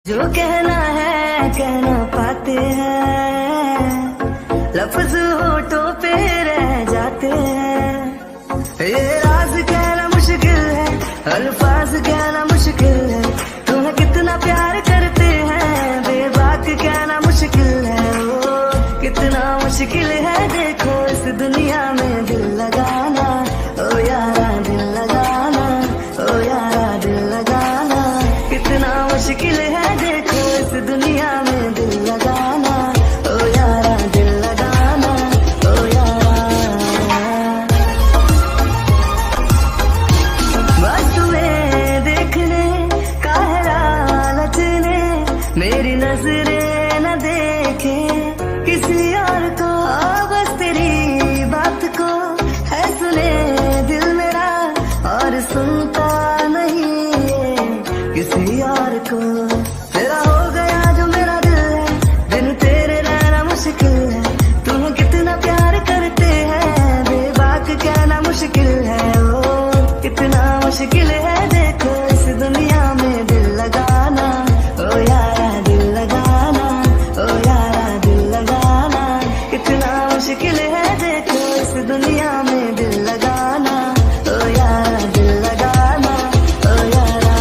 जो कहना है कह ना पाते हैं, लफ्ज होठों पे रह जाते हैं। ये राज कहना मुश्किल है, अल्फाज कहना मुश्किल है। तुम्हें कितना प्यार करते हैं, बेबाक कहना मुश्किल है। ओ कितना मुश्किल है देखो इस दुनिया में दिल लगाना। ओ यारा दिल लगाना, ओ यारा दिल लगाना। कितना मुश्किल है देखो इस दुनिया में दिल लगाना। ओ यारा दिल लगाना, ओ यारा। बस तुम्हें देखने का है लालच ने, मेरी नजरें न देखे किसी और को। बस तेरी बात को है सुने दिल मेरा, और सुनता नहीं है किसी और को। तेरा हो गया जो मेरा दिल है, बिन तेरे रहना मुश्किल है। तुम्हें कितना प्यार करते हैं, बेबाक कहना मुश्किल है। ओ कितना मुश्किल है देखो इस दुनिया में दिल लगाना। ओ यारा दिल लगाना, ओ यारा दिल लगाना। कितना मुश्किल है देखो इस दुनिया में दिल लगाना। ओ यारा दिल लगाना, ओ यारा।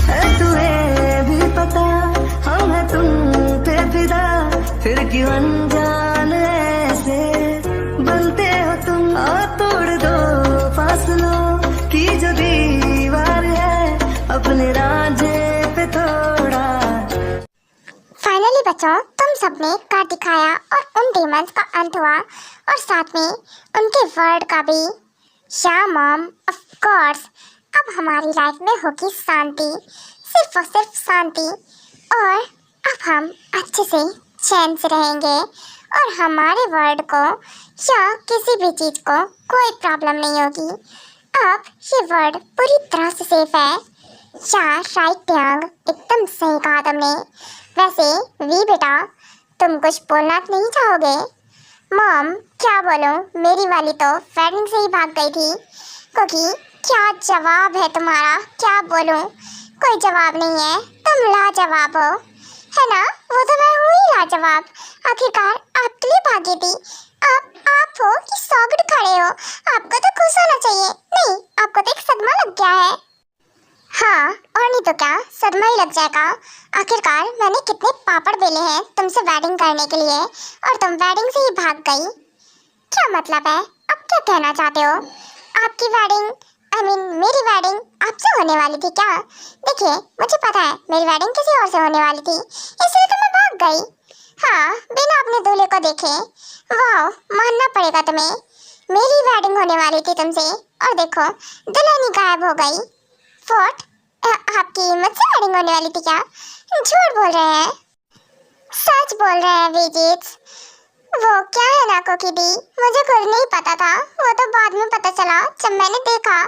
है तुम्हें भी पता हम है तुम पे फिदा, फिर क्यों अनजान ऐसे बनते हो तुम। तोड़ दो फासलों की जो दीवार है, अपने राजे पे थोड़ा। फाइनली बच्चों, तुम सबने कर दिखाया और उन डीमंस का अंत हुआ, और साथ में उनके वर्ड का भी। या मॉम, ऑफ कोर्स अब हमारी लाइफ में होगी शांति, सिर्फ और सिर्फ शांति। और अब हम अच्छे से चैन से रहेंगे, और हमारे वर्ड को या किसी भी चीज़ को कोई प्रॉब्लम नहीं होगी। अब ये वर्ड पूरी तरह से सेफ है। या राइट ट्यांग, एकदम सही कहा तुमने। वैसे वी बेटा, तुम कुछ बोलना नहीं चाहोगे? मॉम क्या बोलूं, मेरी वाली तो वेडिंग से ही भाग गई थी। क्योंकि क्या जवाब है तुम्हारा, क्या बोलूं, कोई जवाब नहीं है। तुम लाजवाब हो, है ना? वो तो मैं हूँ ही लाजवाब। आखिरकार आपके लिए भागी थी। आप हो कि सौगड़ खड़े हो? आपको तो खुश होना चाहिए। नहीं, आपको तो एक सदमा लग गया है। हाँ, और नहीं तो क्या, सदमा ही लग जाएगा। आखिरकार मैंने कितने पापड़ बेले हैं तुमसे वेडिंग करने के लिए, और तुम वेडिंग से ही भाग गई। क्या मतलब है? अब क्या कहना चाहते हो? आपकी वेडिंग, मेरी वेडिंग आपसे होने वाली थी क्या? देखिए, मुझे पता है मेरी वेडिंग किसी और से होने वाली थी, इसलिए तो मैं भाग गई। हाँ, बिना अपने दूल्हे को देखे। वाह, मानना पड़ेगा तुम्हें। मेरी वेडिंग होने वाली थी तुमसे, और देखो दुल्हन ही गायब हो गई। व्हाट? आपकी मुझसे वेडिंग होने वाली थी क्या? झूठ बोल रहे हैं। सच बोल रहे हैं विजिट्स। वो क्या है ना कुकी दी, मुझे खुद नहीं पता था। वो तो बाद में पता चला, जब मैंने देखा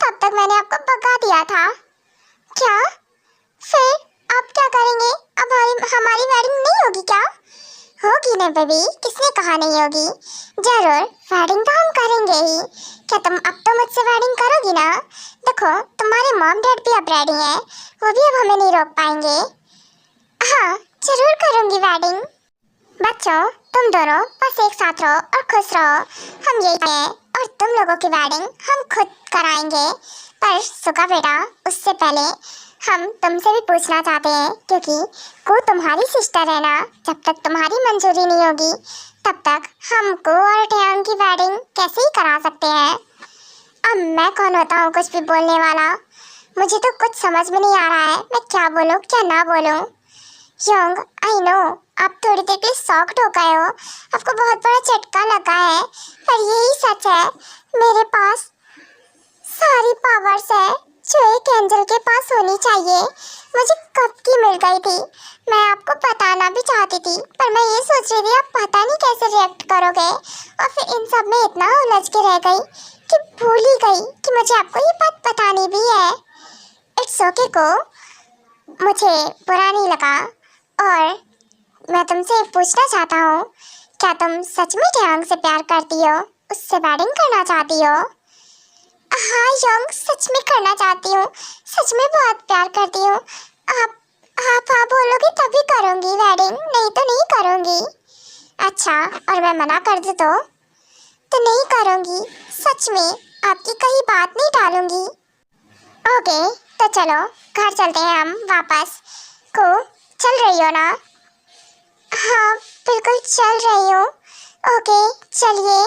तब तक मैंने आपको भगा दिया था। क्या? फिर आप क्या करेंगे? अब हमारी वेडिंग नहीं होगी क्या? होगी ना बेबी, किसने कहा नहीं होगी? जरूर, वेडिंग तो हम करेंगे ही। क्या तुम अब तो मुझसे वेडिंग करोगी ना? देखो, तुम्हारे मॉम डैड भी अब रेडी हैं, वो भी अब हमें नहीं रोक पाएंगे। हाँ, जरूर करूँगी वेडिंग। बच्चों, तुम दोनों बस एक साथ रहो और खुश रहो। हम यही हैं, और तुम लोगों की वेडिंग हम खुद कराएंगे। पर सुगा बेटा, उससे पहले हम तुमसे भी पूछना चाहते हैं, क्योंकि को तुम्हारी सिस्टर है ना, जब तक तुम्हारी मंजूरी नहीं होगी तब तक हमको और टैंग की वेडिंग कैसे ही करा सकते हैं? अब मैं कौन होता हूँ कुछ भी बोलने वाला? मुझे तो कुछ समझ में नहीं आ रहा है, मैं क्या बोलूँ क्या ना बोलूँ। योंग, आई नो आप थोड़ी देर के लिए शॉक्ड हो गए हो, आपको बहुत बड़ा झटका लगा है, पर यही सच है। मेरे पास सारी पावर्स है जो एक एंजल के पास होनी चाहिए। मुझे कब की मिल गई थी। मैं आपको बताना भी चाहती थी, पर मैं ये सोच रही थी आप पता नहीं कैसे रिएक्ट करोगे, और फिर इन सब में इतना उलझ के रह गई कि भूल ही गई कि मुझे आपको ये बात बतानी भी है। इट्स ओके को, मुझे बुरा नहीं लगा, और मैं तुमसे पूछना चाहता हूँ क्या तुम सच में ट्यांग से प्यार करती हो? उससे वेडिंग करना चाहती हो? हाँ योंग, सच में करना चाहती हूँ। सच में बहुत प्यार करती हूँ। आप हाँ बोलोगे तभी करूँगी वेडिंग, नहीं तो नहीं करूँगी। अच्छा, और मैं मना कर दूँ तो नहीं करूँगी। सच में आपकी कहीं बात नहीं टालूंगी। ओके, तो चलो घर चलते हैं हम वापस को। चल रही हो ना? हाँ बिल्कुल चल रही हूँ। ओके चलिए।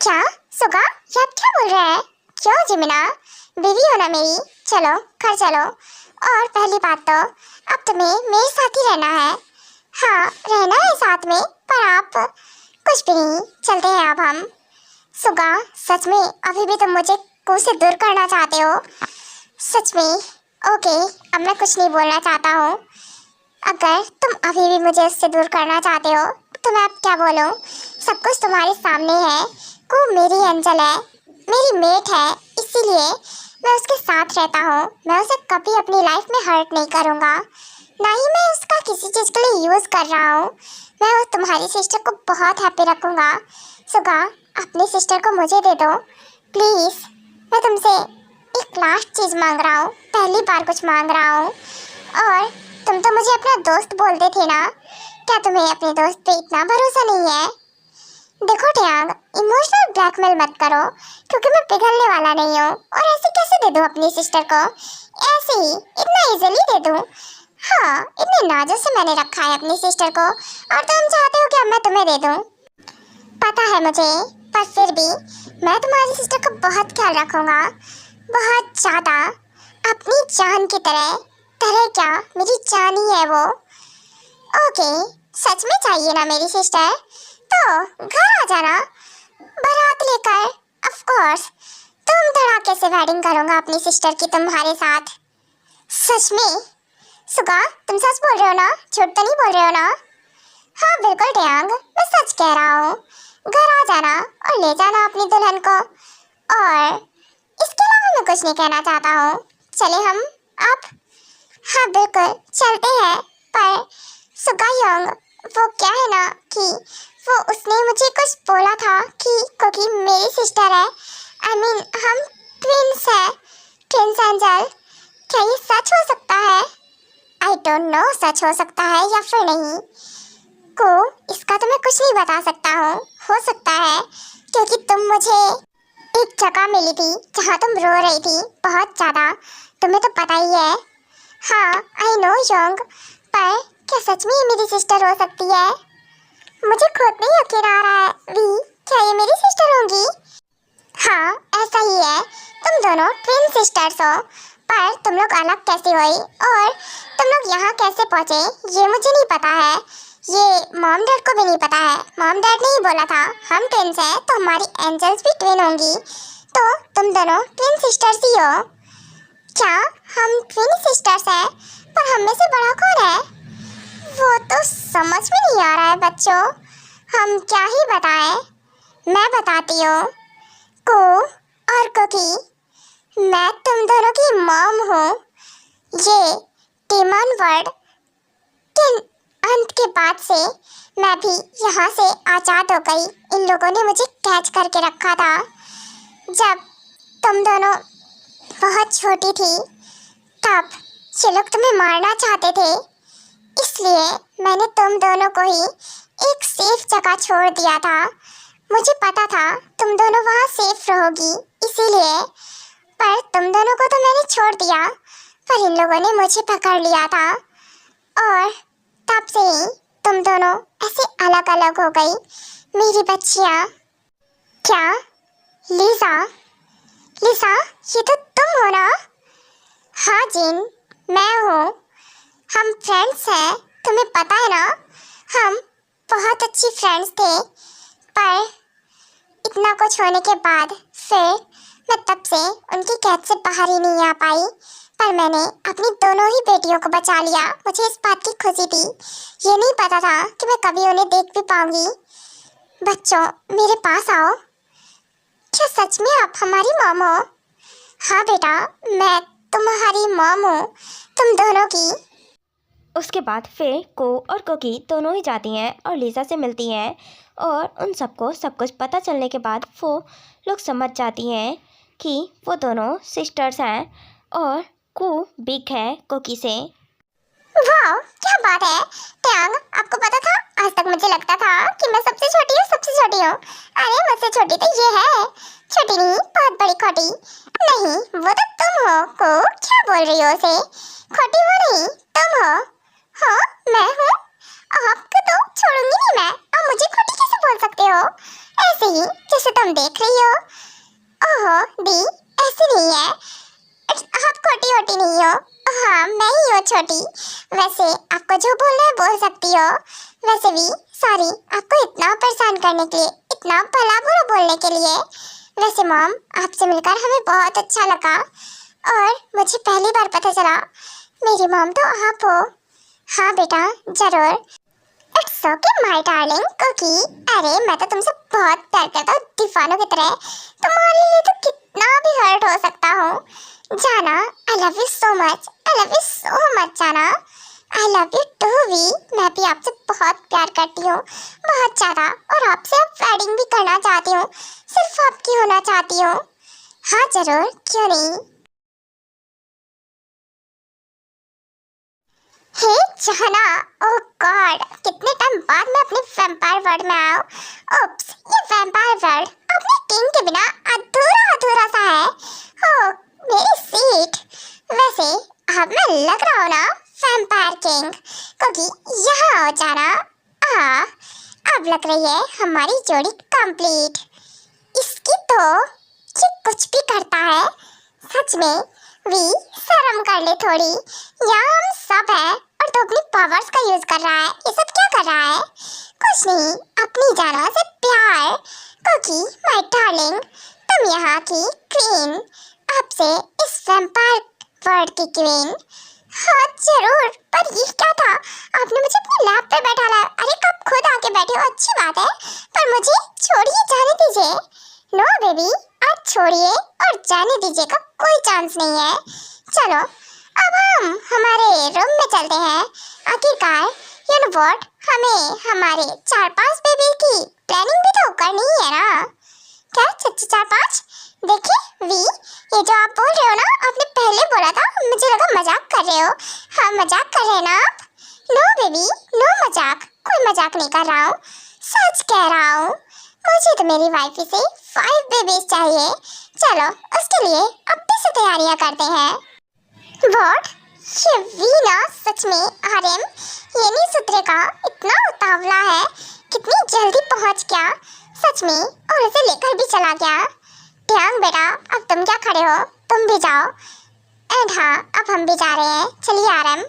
क्या सुगा, ये आप क्या बोल रहे हैं? क्यों जिमिना, बीवी हो ना मेरी। चलो घर चलो। और पहली बात तो अब तुम्हें मेरे साथ ही रहना है। हाँ रहना है साथ में, पर आप कुछ भी नहीं। चलते हैं अब हम। सुगा, सच में अभी भी तुम मुझे कुएं से दूर करना चाहते हो? सच में? ओके, अब मैं कुछ नहीं बोलना चाहता हूँ। अगर तुम अभी भी मुझे उससे दूर करना चाहते हो तो मैं अब क्या बोलूँ? सब कुछ तुम्हारे सामने है। को मेरी एंजल है, मेरी मेट है, इसीलिए मैं उसके साथ रहता हूँ। मैं उसे कभी अपनी लाइफ में हर्ट नहीं करूँगा, ना ही मैं उसका किसी चीज़ के लिए यूज़ कर रहा हूँ। मैं उस तुम्हारी सिस्टर को बहुत हैप्पी रखूँगा। सुगा, अपनी सिस्टर को मुझे दे दो प्लीज़। मैं तुमसे एक लास्ट चीज़ मांग रहा हूँ, पहली बार कुछ मांग रहा हूँ। और तुम तो मुझे अपना दोस्त बोलते थे ना, क्या तुम्हें अपने दोस्त पे इतना भरोसा नहीं है? देखो ट्यांग, इमोशनल ब्लैकमेल मत करो, क्योंकि मैं पिघलने वाला नहीं हूँ। और ऐसे कैसे दे दूँ अपनी सिस्टर को? ऐसे ही इतना इजीली दे दूँ? हाँ, इतने नाजों से मैंने रखा है अपनी सिस्टर को, और तुम चाहते हो कि अब मैं तुम्हें दे दूँ? पता है मुझे, पर फिर भी मैं तुम्हारी सिस्टर का बहुत ख्याल रखूँगा, बहुत ज़्यादा, अपनी जान की तरह। तरह क्या, मेरी जान ही है वो। ओके, सच में चाहिए ना मेरी सिस्टर? तो घर आ जाना बारात लेकर। ऑफ कोर्स, तुम धड़ाके से वेडिंग करूँगा अपनी सिस्टर की तुम्हारे साथ। सच में? सुगा, तुम सच बोल रहे हो ना? झूठ तो नहीं बोल रहे हो ना? हाँ बिल्कुल ट्यांग, मैं सच कह रहा हूँ। घर आ जाना और ले जाना अपनी दुल्हन को। और इसके अलावा मैं कुछ नहीं कहना चाहता हूँ। चले हम अब? हाँ बिल्कुल चलते हैं। पर सुगा योंग, वो क्या है ना कि वो उसने मुझे कुछ बोला था कि क्योंकि मेरी सिस्टर है, आई मीन हम ट्विंस हैं, ट्विंस एंजल। क्या ये सच हो सकता है? आई डोंट नो, सच हो सकता है या फिर नहीं को, इसका तो मैं कुछ नहीं बता सकता हूँ। हो सकता है क्योंकि तुम मुझे एक जगह मिली थी जहाँ तुम रो रही थी बहुत ज़्यादा, तुम्हें तो पता ही है। हाँ आई नो योंग, पर क्या सच में ये मेरी सिस्टर हो सकती है? मुझे खुद नहीं यकीन आ रहा है वी, क्या ये मेरी सिस्टर होंगी? हाँ ऐसा ही है, तुम दोनों ट्विन सिस्टर्स हो। पर तुम लोग अलग कैसे हुई और तुम लोग यहाँ कैसे पहुँचे ये मुझे नहीं पता है। ये मॉम डैड को भी नहीं पता है। मॉम डैड ने ही बोला था हम ट्विन्स हैं तो हमारी एंजल्स भी ट्विन होंगी। तो तुम दोनों ट्विन सिस्टर्स ही हो। क्या हम ट्विन सिस्टर्स हैं? पर हम में से बड़ा कौन है? वो तो समझ में नहीं आ रहा है बच्चों, हम क्या ही बताएं। मैं बताती हूँ को और कुकी, मैं तुम दोनों की मॉम हूँ। ये टीमन वर्ड के अंत के बाद से मैं भी यहाँ से आज़ाद हो गई। इन लोगों ने मुझे कैच करके रखा था जब तुम दोनों बहुत छोटी थी, तब ये लोग तुम्हें मारना चाहते थे। इसलिए मैंने तुम दोनों को ही एक सेफ जगह छोड़ दिया था। मुझे पता था तुम दोनों वहाँ सेफ रहोगी, इसीलिए। पर तुम दोनों को तो मैंने छोड़ दिया, पर इन लोगों ने मुझे पकड़ लिया था और तब से ही तुम दोनों ऐसे अलग अलग हो गई मेरी बच्चियाँ। क्या लीज़ा? लीज़ा, ये तो तुम हो ना? हाँ जिन, मैं हूँ। हम फ्रेंड्स हैं, तुम्हें पता है ना, हम बहुत अच्छी फ्रेंड्स थे। पर इतना कुछ होने के बाद फिर मैं तब से उनकी कैद से बाहर ही नहीं आ पाई। पर मैंने अपनी दोनों ही बेटियों को बचा लिया। मुझे इस बात की खुशी थी, ये नहीं पता था कि मैं कभी उन्हें देख भी पाऊंगी। बच्चों मेरे पास आओ। क्या सच में आप हमारी मॉम हो? हाँ बेटा, मैं तुम्हारी मॉम हूँ, तुम दोनों की। उसके बाद फिर को और कोकी दोनों ही जाती हैं और लीज़ा से मिलती हैं और उन सबको सब कुछ पता चलने के बाद वो लोग समझ जाती हैं कि वो दोनों सिस्टर्स हैं और को बिग है कोकी से। वाह क्या बात है ट्यांग, आपको पता था? आज तक मुझे लगता था कि मैं सबसे छोटी हूँ। अरे मुझसे छोटी तो ये है, छोटी नहीं बहुत बड़ी खोटी। नहीं वो तो तुम हो को, क्या बोल रही हो उसे? खोटी वो नहीं तुम हो। हाँ मैं हूँ, आपको तो छोड़ूंगी नहीं मैं। अब मुझे खोटी कैसे बोल सकते हो? ऐसे ही जैसे तुम देख रही हो। ओहो दी ऐसे नहीं है, आप खोटी होती नहीं हो। हाँ मैं ही हूँ छोटी। वैसे आपको जो बोलना है बोल सकती हो। वैसे भी सॉरी आपको इतना परेशान करने के लिए, इतना भला बुरा बोलने के लिए। वैसे मॉम आपसे मिलकर हमें बहुत अच्छा लगा और मुझे पहली बार पता चला मेरी मॉम तो आप हो। हाँ बेटा जरूर। It's okay my darling cookie. अरे मैं तो तुमसे बहुत प्यार करता हूँ दीवानों की तरह। तुम्हारे लिए तो कितना भी हर्ट हो सकता हूँ। जाना I love you so much, I love you so much जाना। आई लव यू टू वी। मैं भी आपसे बहुत प्यार करती हूँ, बहुत ज़्यादा। और आपसे अब वेडिंग भी करना चाहती हूँ, सिर्फ आपकी होना चाहती हूँ। हाँ जरूर क्यों नहीं। हे जाना, ओह गॉड कितने टाइम बाद मैं अपने वैम्पायर वर्ल्ड में आया हूँ। ओप्स ये वैम्पायर वर्ल्ड अपने किंग के बिना अधूरा अधूरा सा है। ओह मेरी सीट। वैसे अब मैं लग रहा हूँ ना वैम्पायर किंग, क्योंकि यहाँ हो जाना। अब लग रही है हमारी जोड़ी कंप्लीट। इसकी तो ये कुछ भी करता है सच में। वी शर्म कर ले थोड़ी, यहाँ हम सब हैं और तो अपनी पावर्स का यूज कर रहा है। ये सब क्या कर रहा है? कुछ नहीं, अपनी जाना से प्यार। क्योंकि माय डार्लिंग तुम यहाँ की क्वीन, आपसे इस वैम्पायर वर्ल्ड की क्वीन। हाँ जरूर, पर ये क्या था? आपने मुझे अपने लैब पे बैठा लाया। अरे कब खुद आके बैठे हो अच्छी बात है, पर मुझे छोड़िए जाने दीजिए। नो बेबी आज छोड़िए और जाने दीजिए का कोई चांस नहीं है। चलो अब हम हमारे रूम में चलते हैं। आखिरकार यू नो व्हाट, हमें हमारे 4-5 बेबी की प्लानिंग भी तो करनी ही है ना। क्या 4-5? देखिए वी ये जो आप बोल रहे हो ना, आपने पहले बोला था, मुझे लगा मजाक कर रहे हो। हाँ मजाक कर रहे हैं ना आप? नो बेबी नो मजाक, कोई मजाक नहीं कर रहा हूँ, सच कह रहा हूँ। मुझे तो मेरी वाइफी से 5 बेबीज चाहिए। चलो उसके लिए अब से तैयारियां करते हैं। व्हाट? ये वीना सच में आर्यन ये नहीं सुधरेगा, इतना उतावला है, कितनी जल्दी पहुंच गया सच में, और उसे लेकर भी चला गया। ट्यांग बेटा अब तुम क्या खड़े हो, तुम भी जाओ। एंड हाँ अब हम भी जा रहे हैं, चलिए आर्यन।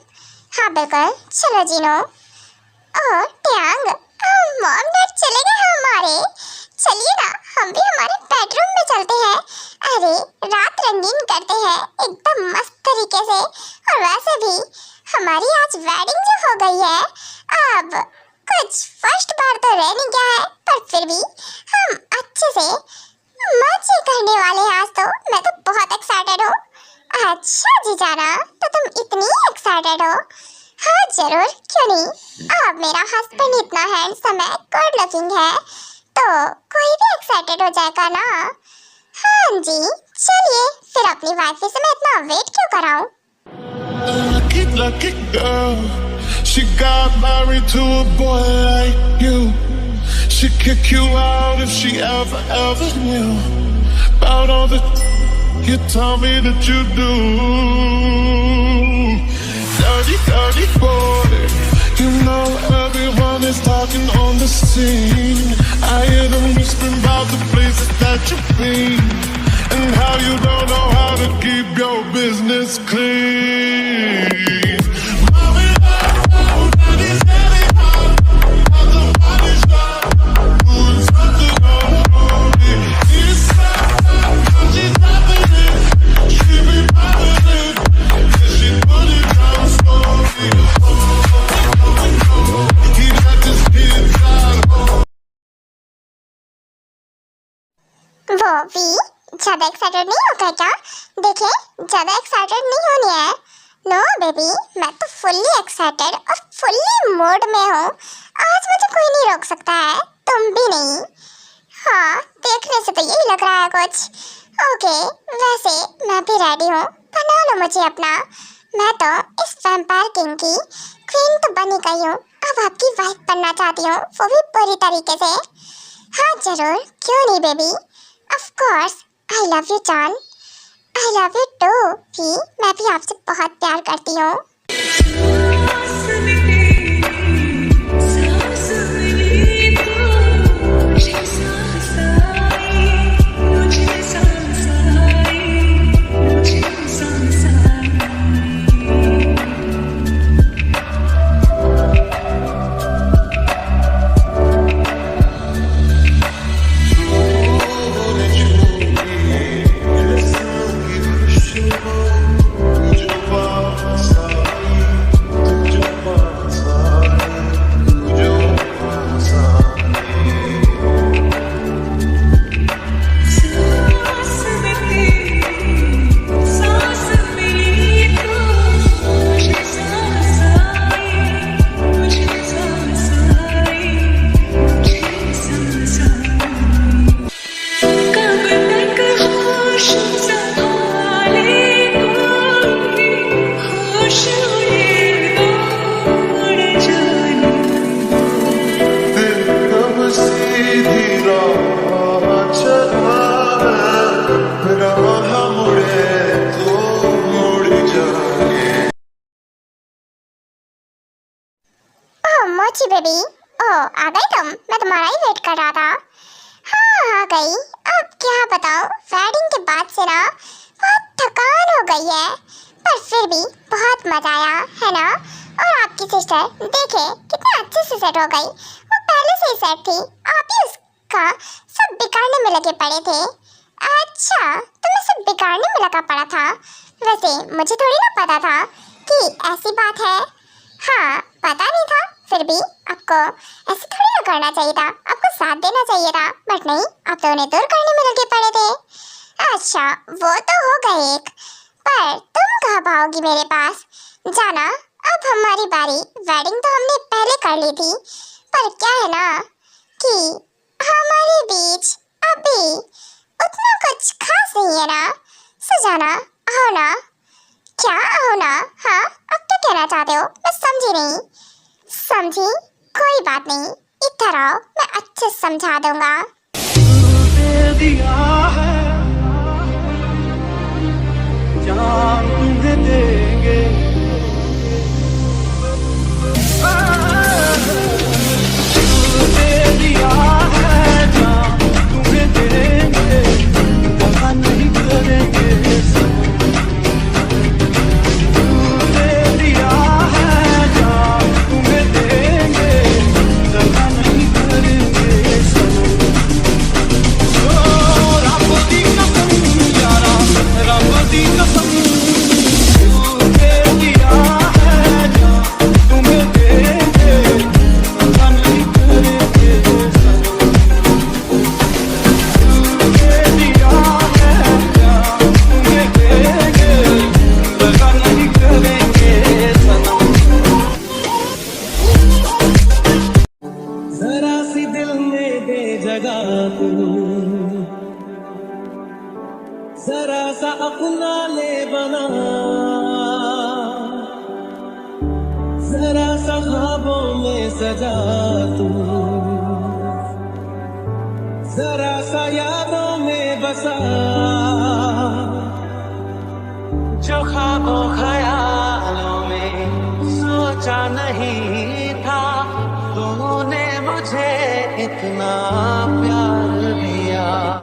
हाँ बिल्कुल चलो जीनो। ओह ट्यांग मॉम डैड चले गए हमारे, चलिए ना हम भी हमारे बेडरूम में चलते हैं। अरे रात रंगीन करते हैं एकदम मस्त तरीके से। और वैसे भी हमारी आज वेडिंग जो हो गई है, अब कुछ फर्स्ट बार तो रह नहीं गया है, पर फिर भी हम अच्छे से मजे करने वाले हैं आज तो। मैं तो बहुत एक्साइटेड हूँ। अच्छा जी जाना, तो तुम इतनी एक्साइटेड हो? हाँ जरूर क्यों नहीं। अब मेरा हस्बैंड इतना हैंडसम है, गुड लुकिंग है, तो कोई भी एक्साइटेड हो जाएगा ना। हाँ जी चलिए फिर अपनी वाइफ से मैं इतना वेट क्यों कराऊं। Lucky, lucky girl. She got married to a boy like you. She'd kick you out if she ever knew about all the you tell me that you do. Dirty, dirty boy. You know everyone is talking on the scene. I hear them whispering about the places that you've been and how you don't know how to keep your business clean. वो भी ज्यादा excited नहीं होगा क्या? देखिए ज्यादा excited नहीं होनी है। नो बेबी, मैं तो फुल्ली एक्साइटेड और फुल्ली मूड में हूँ। आज मुझे कोई नहीं रोक सकता है, तुम भी नहीं। हाँ, देखने से तो यही लग रहा है कुछ। ओके, वैसे मैं भी रेडी हूँ, बना लो मुझे अपना। मैं तो इस वैम्पायर किंग की क्वीन तो बन ही गई हूँ, अब आपकी वाइफ बनना चाहती हूँ, वो भी पूरी तरीके से। हाँ जरूर, क्यों नहीं baby, of course. I love you जान, आई लव यू टू। भी मैं भी आपसे बहुत प्यार करती हूँ। मोची बेबी, ओ आ गई तुम? मैं तुम्हारा ही वेट कर रहा था। हाँ आ गई। अब क्या बताऊँ, वेडिंग के बाद से ना बहुत थकान हो गई है, पर फिर भी बहुत मजा आया है ना। और आपकी सिस्टर देखे कितने अच्छे से सेट हो गई, वो पहले से ही सेट थी, आप ही उसका सब बिगाड़ने में लगे पड़े थे। अच्छा, तुम्हें सब बिगाड़ने में लगा पड़ा था? वैसे मुझे थोड़ी ना पता था कि ऐसी बात है। हाँ, पता नहीं था, फिर भी आपको ऐसे थोड़ी ना करना चाहिए था, आपको साथ देना चाहिए था, बट नहीं, आप तो उन्हें दूर करने में लगे पड़े थे। अच्छा, वो तो हो गए एक, पर तुम कब आओगी मेरे पास? जाना, अब हमारी बारी। वेडिंग तो हमने पहले कर ली थी, पर क्या है ना कि हमारे बीच अभी उतना कुछ खास नहीं है ना। सुजाना, आओ ना। क्या आओ ना? हाँ, अब क्या कहना चाहते हो? मैं समझी नहीं। समझी? कोई बात नहीं, इधर आओ, मैं अच्छे से समझा दूंगा। दे दिया है जान तुम्हें देंगे, दे दिया है जान तुम्हें देंगे, वफा नहीं करेंगे। जरा सा अपना ले बना, जरा सा ख्वाबों में सजा तू, जरा सा यादों में बसा, जो ख्वाबों ख्यालों में सोचा नहीं था, तूने मुझे इतना प्यार दिया।